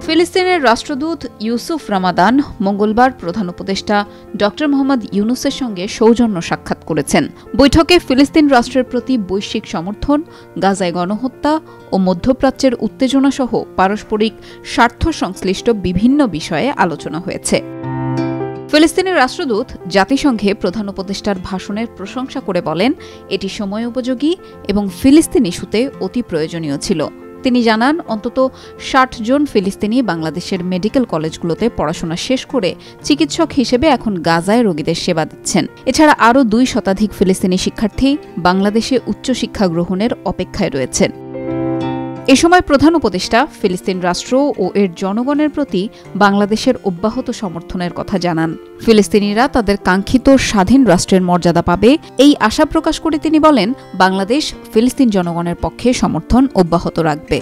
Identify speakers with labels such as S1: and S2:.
S1: ফিলিস্তিনের রাষ্ট্রদূত ইউসুফ রামাদান মঙ্গলবার প্রধান উপদেষ্টা ড মোহাম্মদ ইউনুসের সঙ্গে সৌজন্য সাক্ষাৎ করেছেন। বৈঠকে ফিলিস্তিন রাষ্ট্রের প্রতি বৈশ্বিক সমর্থন, গাজায় গণহত্যা ও মধ্যপ্রাচ্যের উত্তেজনাসহ পারস্পরিক স্বার্থ সংশ্লিষ্ট বিভিন্ন বিষয়ে আলোচনা হয়েছে। ফিলিস্তিনের রাষ্ট্রদূত জাতিসংঘে প্রধান উপদেষ্টার ভাষণের প্রশংসা করে বলেন, এটি সময়োপযোগী এবং ফিলিস্তিন ইস্যুতে অতি প্রয়োজনীয় ছিল। তিনি জানান, অন্তত ৬০ জন ফিলিস্তিনি বাংলাদেশের মেডিকেল কলেজগুলোতে পড়াশোনা শেষ করে চিকিৎসক হিসেবে এখন গাজায় রোগীদের সেবা দিচ্ছেন। এছাড়া আরও ২ শতাধিক ফিলিস্তিনি শিক্ষার্থী বাংলাদেশে উচ্চশিক্ষা গ্রহণের অপেক্ষায় রয়েছেন। এ সময় প্রধান উপদেষ্টা ফিলিস্তিন রাষ্ট্র ও এর জনগণের প্রতি বাংলাদেশের অব্যাহত সমর্থনের কথা জানান। ফিলিস্তিনিরা তাদের কাঙ্ক্ষিত স্বাধীন রাষ্ট্রের মর্যাদা পাবে, এই আশা প্রকাশ করে তিনি বলেন, বাংলাদেশ ফিলিস্তিন জনগণের পক্ষে সমর্থন অব্যাহত রাখবে।